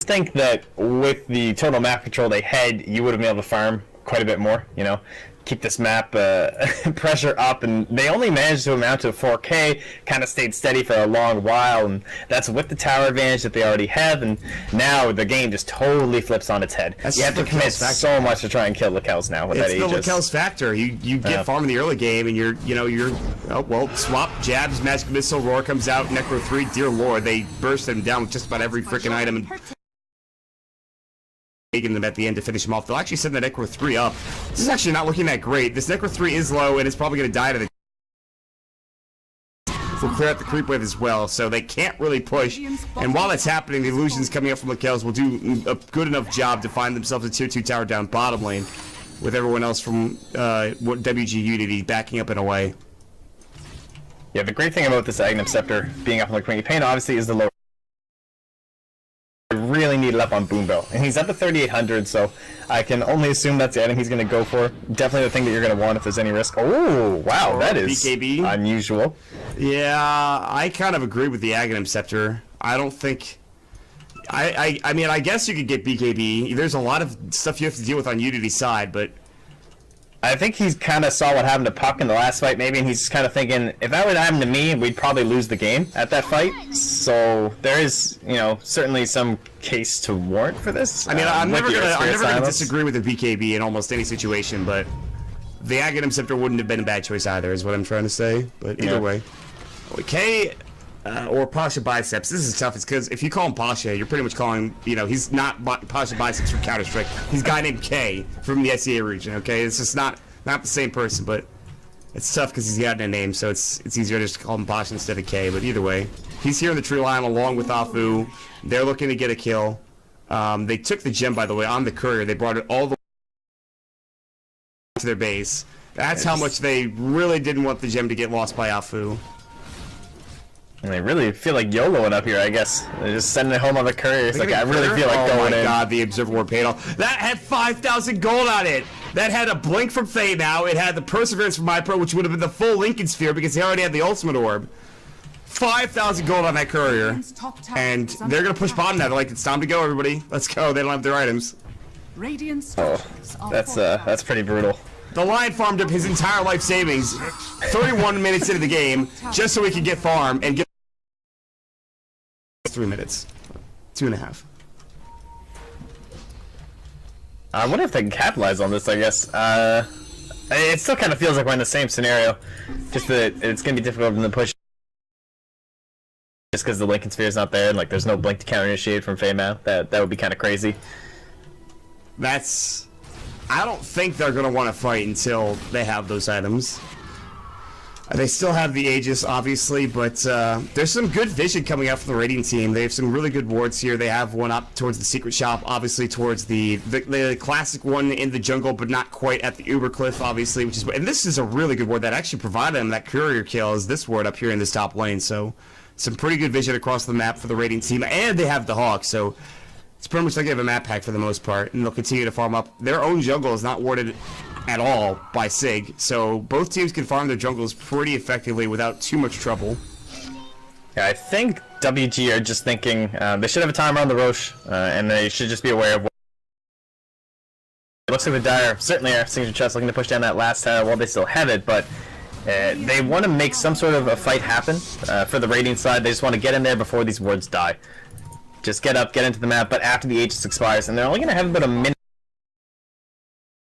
[SPEAKER 2] I think that with the total map control they had, you would have been able to farm quite a bit more, you know, keep this map pressure up, and they only managed to amount to 4K, kind of stayed steady for a long while, and that's with the tower advantage that they already have, and now the game just totally flips on its head. You have to commit so much to try and kill Lakel's now with that Aegis.
[SPEAKER 1] It's the Lakel's factor. You get farm in the early game, and you're swap, jabs, magic missile, roar comes out, Necro 3, dear lord, they burst him down with just about every freaking item, and taking them at the end to finish him off. They'll actually send the Necro 3 up. This is actually not looking that great. This Necro 3 is low, and it's probably going to die to the... We'll clear out the creep wave as well, so they can't really push. And while that's happening, the illusions coming up from Lakel's will do a good enough job to find themselves a tier 2 tower down bottom lane, with everyone else from WG Unity backing up in a way.
[SPEAKER 2] Yeah, the great thing about this Aghanim Scepter being up on the Queen of Pain, obviously, is the low definitely need it up on Boom Bell. And he's at the 3,800, so I can only assume that's the item he's going to go for. Definitely the thing that you're going to want if there's any risk. Oh, wow, that is
[SPEAKER 1] BKB.
[SPEAKER 2] Unusual.
[SPEAKER 1] Yeah, I kind of agree with the Aghanim Scepter. I don't think... I mean, I guess you could get BKB. There's a lot of stuff you have to deal with on Unity's side, but...
[SPEAKER 2] I think he's kind of saw what happened to Puck in the last fight, maybe, and he's kind of thinking, if that would happen to me, we'd probably lose the game at that fight. So there is, you know, certainly some case to warrant for this.
[SPEAKER 1] I mean, I'm never gonna disagree with the BKB in almost any situation, but the Aghanim Scepter wouldn't have been a bad choice either, is what I'm trying to say. But either way, K or Pasha Biceps. This is tough. It's because if you call him Pasha, you're pretty much calling, you know, he's not Pasha Biceps from Counter Strike. He's a guy named K from the SEA region. Okay, it's just not the same person, but it's tough because he's got a name, so it's easier to just call him Pasha instead of K. But either way, he's here in the tree line along with Afu. They're looking to get a kill. They took the gem, by the way, on the courier. They brought it all the way to their base. That's how much they really didn't want the gem to get lost by Afu.
[SPEAKER 2] And they really feel like YOLOing up here, I guess. They're just sending it home on the courier. It's like, I really feel like going in. Oh my god, the Observer Ward paid off.
[SPEAKER 1] That had 5,000 gold on it! That had a blink from Fade now. It had the Perseverance from MyPro, which would have been the full Lincoln Sphere because he already had the Ultimate Orb. 5,000 gold on that courier. And they're gonna push bottom now. They're like, it's time to go, everybody. Let's go. They don't have their items.
[SPEAKER 2] Oh, that's pretty brutal.
[SPEAKER 1] The Lion farmed up his entire life savings 31 minutes into the game just so he could get farm and get 3 minutes. 2.5.
[SPEAKER 2] I wonder if they can capitalize on this, I guess. It still kind of feels like we're in the same scenario. Just that it's going to be difficult in the push. Just because the Lincoln Sphere is not there and like there's no blink to counter initiate from Feymao. That would be kind of crazy.
[SPEAKER 1] I don't think they're going to want to fight until they have those items. They still have the Aegis, obviously, but there's some good vision coming out from the Radiant team. They have some really good wards here. They have one up towards the Secret Shop, obviously towards the classic one in the jungle, but not quite at the Uber Cliff, obviously. And this is a really good ward that actually provided them that courier kill is this ward up here in this top lane. So some pretty good vision across the map for the Radiant team, and they have the Hawk, so it's pretty much like they have a map pack for the most part, and they'll continue to farm up. Their own jungle is not warded at all by Sig, so both teams can farm their jungles pretty effectively without too much trouble.
[SPEAKER 2] Yeah, I think WG are just thinking they should have a timer on the Roche, and they should just be aware of what it looks like the Dire certainly are signature chest looking to push down that last tower while they still have it, but they want to make some sort of a fight happen for the Radiant side. They just want to get in there before these wards die. Just get up, get into the map, but after the Aegis expires, and they're only going to have about a minute.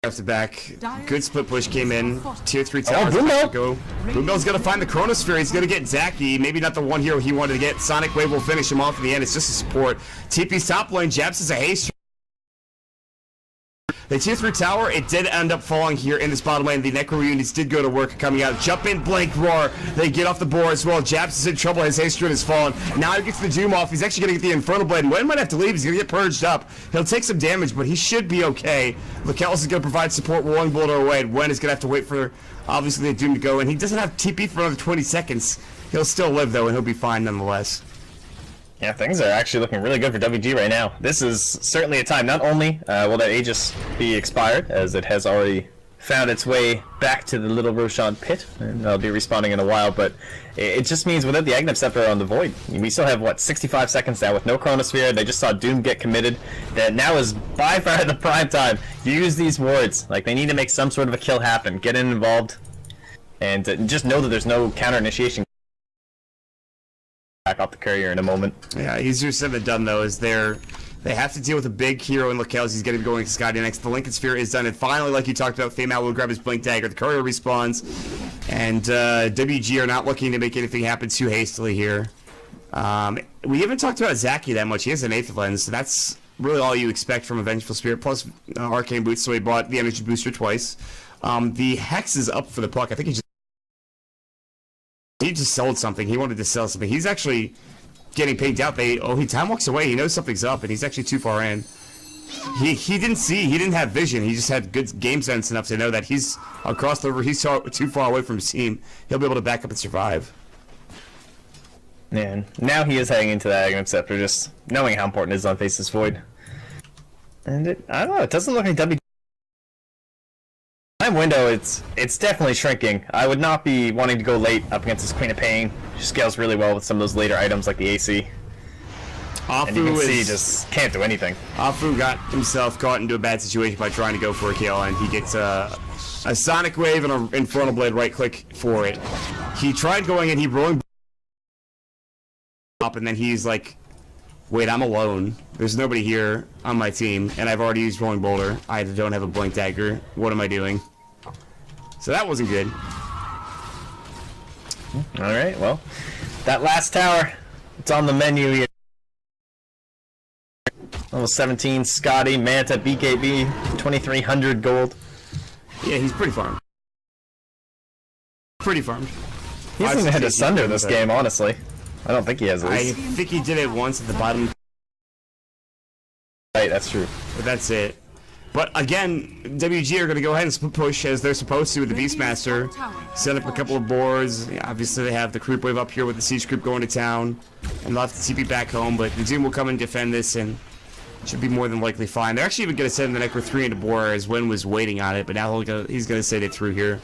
[SPEAKER 1] After back, good split push came in. Tier 3 towers.
[SPEAKER 2] Go.
[SPEAKER 1] Boombell's going to find the Chronosphere. He's going to get Zaki. Maybe not the one hero he wanted to get. Sonic Wave will finish him off in the end. It's just a support. TP's top lane. Japs is a haste. The tier 3 tower, it did end up falling here in this bottom lane. The Necro units did go to work coming out. Jump in, Blink, Roar. They get off the board as well. Japs is in trouble. His haste rune has fallen. Now he gets the Doom off. He's actually going to get the Infernal Blade. Wen might have to leave. He's going to get purged up. He'll take some damage, but he should be okay. Lakellis is going to provide support. Rolling Boulder away. Wen is going to have to wait for, obviously, the Doom to go. And he doesn't have TP for another 20 seconds. He'll still live, though, and he'll be fine nonetheless.
[SPEAKER 2] Yeah, things are actually looking really good for WG right now. This is certainly a time. Not only will that Aegis be expired, as it has already found its way back to the Little Roshan pit, and I'll be respawning in a while, but it just means without the Aghanim Scepter on the Void, we still have, what, 65 seconds now with no Chronosphere. They just saw Doom get committed. That now is by far the prime time. Use these wards. Like, they need to make some sort of a kill happen. Get involved, and just know that there's no counter-initiation back off the courier in a moment.
[SPEAKER 1] Yeah, easier said than done, though, is they have to deal with a big hero in Lakellis. He's going to be going to Sky next. The Lincoln Sphere is done, and finally, like you talked about, Feymao will grab his Blink Dagger. The courier respawns, and WG are not looking to make anything happen too hastily here. We haven't talked about Zaki that much. He has an 8th lens, so that's really all you expect from a Vengeful Spirit, plus Arcane Boots, so he bought the Energy Booster twice. The Hex is up for the Puck. I think he just sold something. He wanted to sell something. He's actually getting pinged out. He time walks away. He knows something's up, and he's actually too far in. He didn't see. He didn't have vision. He just had good game sense enough to know that he's across the river. He's too far away from his team. He'll be able to back up and survive.
[SPEAKER 2] And now he is heading into that Aghanim Scepter, just knowing how important it is on Faceless Void. And I don't know, it doesn't look like W. Time window, it's definitely shrinking. I would not be wanting to go late up against this Queen of Pain. She scales really well with some of those later items like the AC. And you can see just can't do anything.
[SPEAKER 1] Afu got himself caught into a bad situation by trying to go for a kill, and he gets a Sonic Wave and an Infernal Blade right click for it. He tried going in, he rolling up, and then he's like, wait, I'm alone. There's nobody here on my team, and I've already used Rolling Boulder. I don't have a Blink Dagger. What am I doing? So that wasn't good.
[SPEAKER 2] Alright, well, that last tower, it's on the menu here. Level 17, Scotty, Manta, BKB, 2,300 gold.
[SPEAKER 1] Yeah, he's pretty farmed. Pretty farmed.
[SPEAKER 2] He hasn't even had to Sunder this game, honestly. I don't think he has this.
[SPEAKER 1] I think he did it once at the bottom.
[SPEAKER 2] Right, that's true.
[SPEAKER 1] But that's it. But again, WG are going to go ahead and push as they're supposed to with the Beastmaster. Set up a couple of boards. Yeah, obviously, they have the creep wave up here with the siege creep going to town. And they'll have to TP back home, but the Doom will come and defend this and should be more than likely fine. They're actually even going to send the Necro 3 into Boar as Wen was waiting on it, but now he's going to send it through here.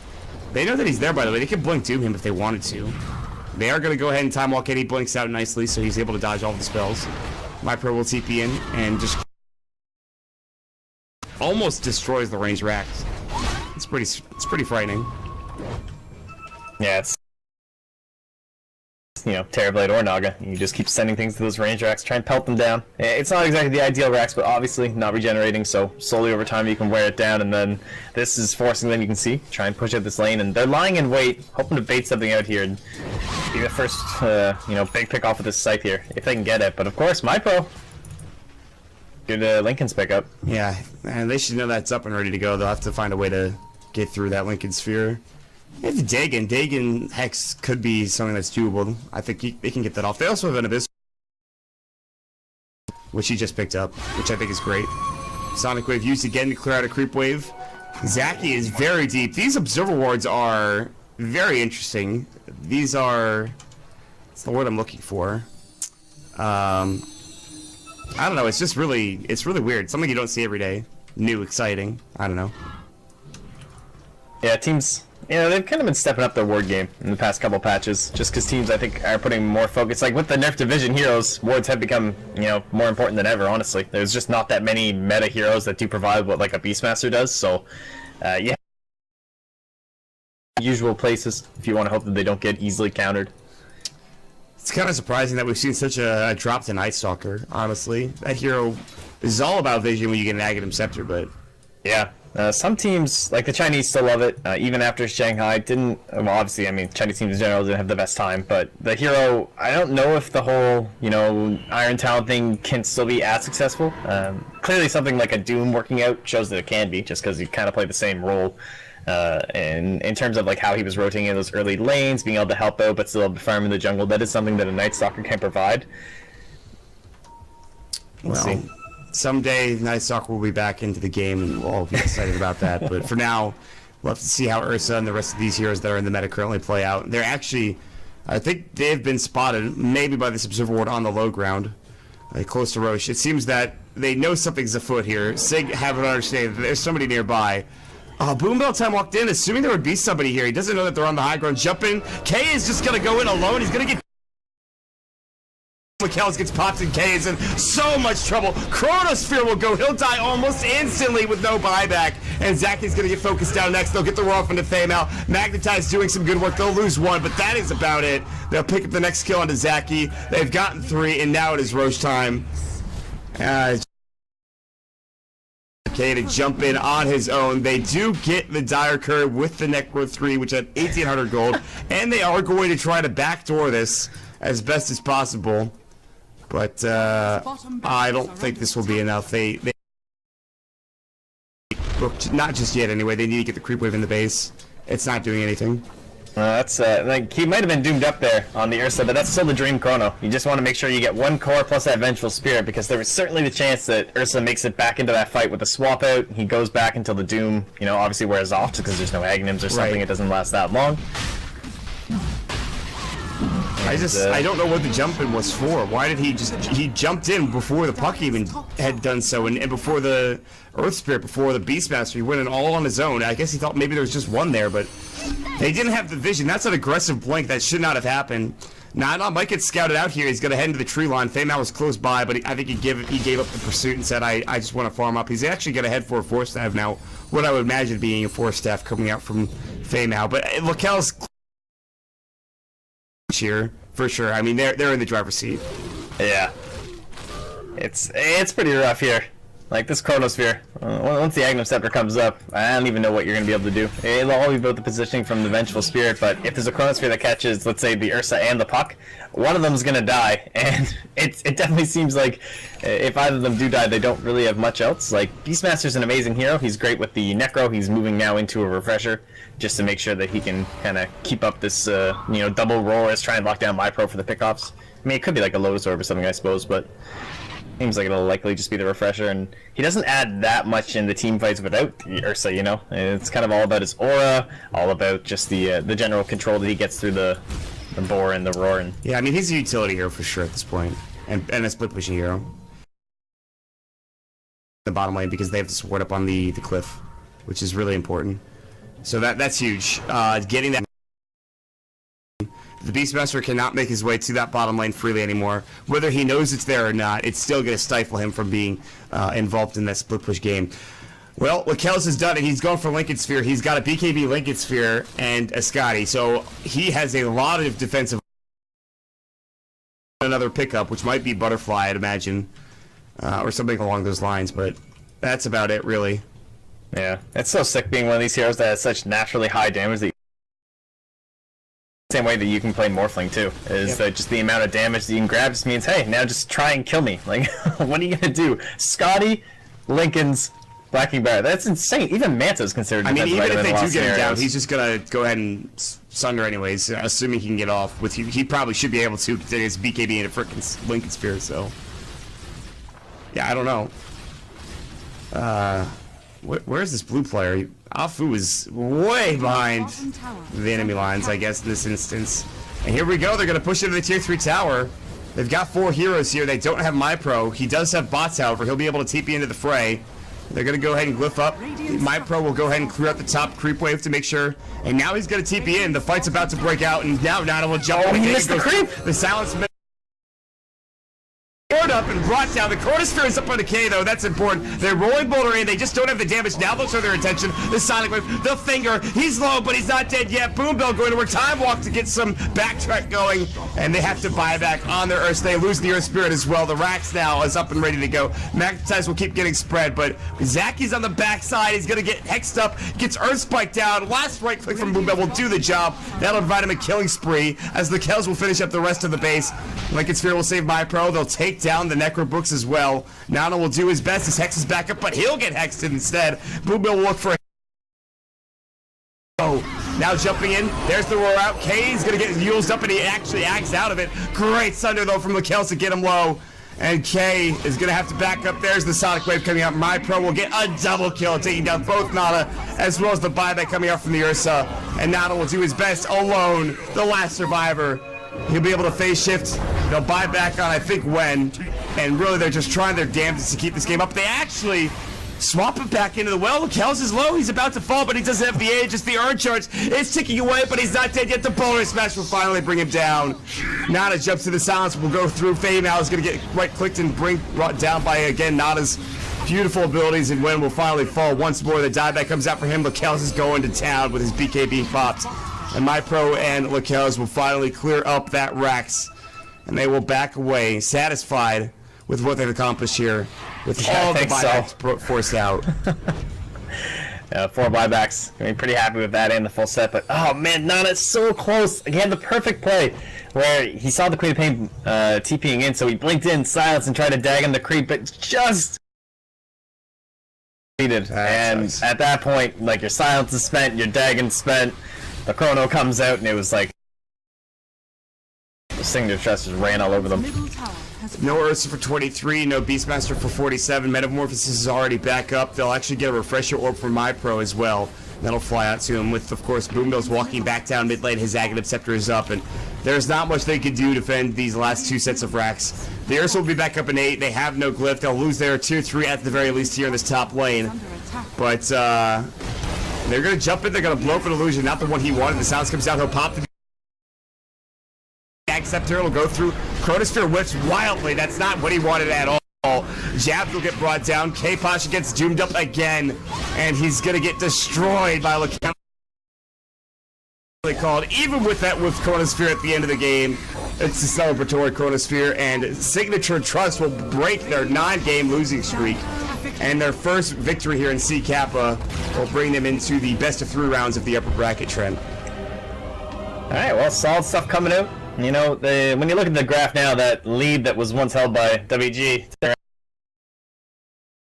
[SPEAKER 1] They know that he's there, by the way. They can blink Doom him if they wanted to. They are going to go ahead and time walk it. He blinks out nicely, so he's able to dodge all the spells. My Pro will TP in and just almost destroys the range racks. It's pretty frightening.
[SPEAKER 2] Yeah, it's, you know, Terrorblade or Naga. You just keep sending things to those range racks, try and pelt them down. It's not exactly the ideal racks, but obviously not regenerating, so slowly over time you can wear it down, and then this is forcing them, you can see, try and push out this lane, and they're lying in wait, hoping to bait something out here and be the first, you know, big pick off of this scythe here, if they can get it. But of course, my Pro. Good Lincoln's pickup. Yeah,
[SPEAKER 1] and they should know that's up and ready to go. They'll have to find a way to get through that Lincoln Sphere. They have the Dagon. Dagon Hex could be something that's doable. I think they can get that off. They also have an Abyss, which he just picked up, which I think is great. Sonic Wave used again to clear out a creep wave. Zaki is very deep. These Observer Wards are very interesting. These are... That's the word I'm looking for. I don't know, it's just really, it's really weird. Something you don't see every day. New, exciting. I don't know.
[SPEAKER 2] Yeah, teams, you know, they've kind of been stepping up their ward game in the past couple patches, just because teams, I think, are putting more focus. Like, with the nerf division heroes, wards have become, you know, more important than ever, honestly. There's just not that many meta heroes that do provide what, like, a Beastmaster does, so, yeah. Usual places, if you want to hope that they don't get easily countered.
[SPEAKER 1] It's kind of surprising that we've seen such a drop to Night Stalker, honestly. That hero is all about vision when you get an Aghanim Scepter, but...
[SPEAKER 2] Yeah, some teams, like the Chinese, still love it, even after Shanghai didn't... Well, obviously, I mean, Chinese teams in general didn't have the best time, but the hero, I don't know if the whole, you know, Iron Talon thing can still be as successful. Clearly something like a Doom working out shows that it can be, just because you kind of play the same role. And in terms of like how he was rotating in those early lanes, being able to help out but still able to farm in the jungle, that is something that a Night Stalker can provide.
[SPEAKER 1] We'll see. Someday Night Stalker will be back into the game and we'll all be excited about that. But for now, we'll have to see how Ursa and the rest of these heroes that are in the meta currently play out. They're actually, I think they've been spotted, maybe by this Observer Ward on the low ground, close to Roche. It seems that they know something's afoot here. Sig have an understanding that there's somebody nearby. Boom Bell Time walked in, assuming there would be somebody here. He doesn't know that they're on the high ground. Jump in. K is just going to go in alone. He's going to get... McKells gets popped and K is in so much trouble. Chronosphere will go. He'll die almost instantly with no buyback. And Zaki's going to get focused down next. They'll get the roll off into Fame out. Magnetize doing some good work. They'll lose one, but that is about it. They'll pick up the next kill onto Zaki. They've gotten 3, and now it is Roche time. To jump in on his own. They do get the Dire Curve with the Necro 3, which had 1,800 gold, and they are going to try to backdoor this as best as possible. But I don't think this will be enough. They booked, not just yet anyway. They need to get the creep wave in the base. It's not doing anything.
[SPEAKER 2] That's like he might have been doomed up there on the Ursa, but that's still the dream chrono. You just want to make sure you get 1 core plus that Vengeful Spirit, because there is certainly the chance that Ursa makes it back into that fight with a swap out. He goes back until the Doom, you know, obviously wears off because there's no Aghanims or something. Right. It doesn't last that long.
[SPEAKER 1] I don't know what the jump in was for. Why did he jumped in before the puck even had done so, and before the Earth Spirit, before the Beastmaster, he went in all on his own. I guess he thought maybe there was just one there, but they didn't have the vision. That's an aggressive blink. That should not have happened. Nana might get scouted out here. He's going to head into the tree line. Fame was close by, but I think he gave up the pursuit and said, I just want to farm up. He's actually going to head for a 4-staff now, what I would imagine being a 4-staff coming out from Fame. But Lakel's here, for sure. I mean, they're in the driver's seat.
[SPEAKER 2] Yeah. It's pretty rough here. Like, this Chronosphere, once the Agnum Scepter comes up, I don't even know what you're going to be able to do. It'll all be about the positioning from the Vengeful Spirit, but if there's a Chronosphere that catches, let's say, the Ursa and the puck, one of them is going to die, and it definitely seems like if either of them do die, they don't really have much else. Like, Beastmaster's an amazing hero. He's great with the Necro. He's moving now into a Refresher, just to make sure that he can kind of keep up this, double roll as try and lock down My Pro for the pickoffs. I mean, it could be like a Lotus Orb or something, I suppose, but seems like it'll likely just be the Refresher, and he doesn't add that much in the team fights without the Ursa, you know? It's kind of all about his aura, all about just the general control that he gets through the Boar and the Roar. And
[SPEAKER 1] yeah, I mean, he's a utility hero for sure at this point, and a split pushing hero. The bottom lane, because they have to support up on the cliff, which is really important. So that's huge. Getting that. The Beastmaster cannot make his way to that bottom lane freely anymore. Whether he knows it's there or not, it's still going to stifle him from being involved in that split push game. Well, Lakel's has done it. He's going for Lincoln Sphere. He's got a BKB Lincoln Sphere and a Scotty, so he has a lot of defensive. Another pickup, which might be Butterfly, I'd imagine, or something along those lines, but that's about it, really.
[SPEAKER 2] Yeah, it's so sick being one of these heroes that has such naturally high damage that same way that you can play Morphling too, is that just the amount of damage that you can grab just means, hey, now just try and kill me. Like, what are you gonna do? Scotty, Lincoln's, Blacking Bear. That's insane. Even Manta's considered.
[SPEAKER 1] I mean, even if they do get him down, he's just gonna go ahead and sunder anyways, assuming he can get off. With he probably should be able to, considering it's BKB and a frickin' Lincoln Sphere. So, yeah, I don't know. Where's this blue player? Afu is way behind the enemy lines, I guess, in this instance. And here we go. They're going to push into the Tier 3 tower. They've got 4 heroes here. They don't have MyPro. He does have bots, however. He'll be able to TP into the fray. They're going to go ahead and glyph up. MyPro will go ahead and clear out the top creep wave to make sure. And now he's going to TP in. The fight's about to break out, and now Nana will jump.
[SPEAKER 2] Oh, he missed the creep!
[SPEAKER 1] The silence up and brought down. The Chronosphere is up on the K, though. That's important. They're rolling Boulder in. They just don't have the damage. Now they'll show their attention. The Sonic Wave, the Finger. He's low, but he's not dead yet. Boom Bell going to work. Time Walk to get some backtrack going, and they have to buy back on their Earth. They lose the Earth Spirit as well. The Rax now is up and ready to go. Magnetize will keep getting spread, but Zaki's on the backside. He's going to get hexed up. Gets Earth Spike down. Last right click from Boom Bell will do the job. That'll invite him a killing spree, as the Kells will finish up the rest of the base. Lincoln Sphere will save MyPro. They'll take down the Necro Books as well. Nana will do his best. His Hex is back up, but he'll get hexed instead. Boom Bill will look for. Oh, now jumping in. There's the roar out. K's gonna get used up, and he actually acts out of it. Great Sunder though from Lakel's to get him low. And K is gonna have to back up. There's the Sonic Wave coming out. MyPro will get a double kill, taking down both Nana as well as the buyback coming out from the Ursa. And Nana will do his best alone. The last survivor. He'll be able to phase shift. They'll buy back on, I think, when. And really, they're just trying their damnedest to keep this game up. They actually swap him back into the well. Kells is low. He's about to fall, but he doesn't have the age. It's the Urn Charge. It's ticking away, but he's not dead yet. The Boulder Smash will finally bring him down. Nana jumps to the silence. Will go through. Faye now is going to get right-clicked and brought down by, again, Nana's beautiful abilities, and Wen will finally fall once more. The dieback comes out for him. Lakel's is going to town with his BKB popped. And MyPro and Lakel's will finally clear up that Rax. And they will back away, satisfied with what they've accomplished here, with all the buybacks forced out.
[SPEAKER 2] 4 buybacks. I mean, pretty happy with that and the full set, but oh man, Nana's so close. He had the perfect play where he saw the Queen of Pain TPing in, so he blinked in, silence, and tried to dag him the creep, but just and nice. At that point, like, your silence is spent, your dagging's spent, the chrono comes out, and it was like the signature trust just ran all over them.
[SPEAKER 1] No Ursa for 23, no Beastmaster for 47. Metamorphosis is already back up. They'll actually get a refresher orb from MyPro as well. That'll fly out to him with, of course, Boombills walking back down mid lane. His Aghanim Scepter is up, and there's not much they can do to defend these last 2 sets of racks. The Ursa will be back up in 8. They have no glyph. They'll lose their tier 3 at the very least here in this top lane. But they're going to jump in. They're going to blow up an illusion, not the one he wanted. The sounds comes out. He'll pop the Scepter. Will go through. Chronosphere whips wildly. That's not what he wanted at all. Jabs will get brought down. K-Pasha gets doomed up again, and he's going to get destroyed by Lakel. Called. Even with that with Chronosphere at the end of the game, it's a celebratory Chronosphere, and Signature Trust will break their 9-game losing streak, and their first victory here in C Kappa will bring them into the best of 3 rounds of the upper bracket trend.
[SPEAKER 2] All right, well, solid stuff coming out. You know, when you look at the graph now, that lead that was once held by WG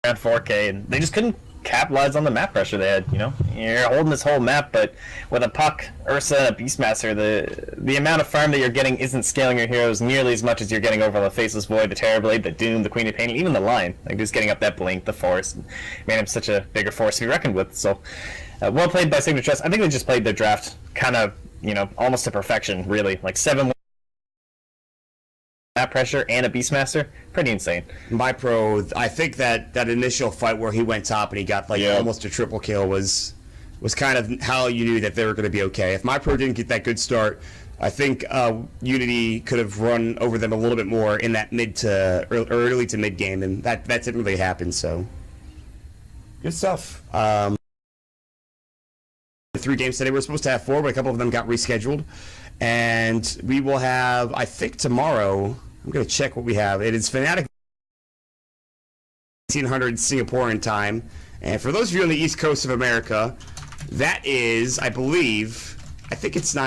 [SPEAKER 2] around 4K, and they just couldn't capitalize on the map pressure they had. You know, you're holding this whole map, but with a Puck, Ursa, and a Beastmaster, the amount of farm that you're getting isn't scaling your heroes nearly as much as you're getting over the Faceless Void, the Terrorblade, the Doom, the Queen of Pain, even the Lion. Like, just getting up that Blink, the Force, made him such a bigger force to be reckoned with. So, well played by Signature Trust. I think they just played their draft kind of, you know, almost to perfection, really. Like 7 map pressure and a Beastmaster, pretty insane.
[SPEAKER 1] My pro, I think that initial fight where he went top and he got like almost a triple kill was kind of how you knew that they were going to be okay. If my pro didn't get that good start, I think Unity could have run over them a little bit more in that early to mid game, and that didn't really happen. So good stuff. 3 games today. We're supposed to have 4, but a couple of them got rescheduled, and we will have, I think, tomorrow. I'm going to check what we have. It is Fnatic 1800 Singaporean time, and for those of you on the East Coast of America, that is, I think it's 9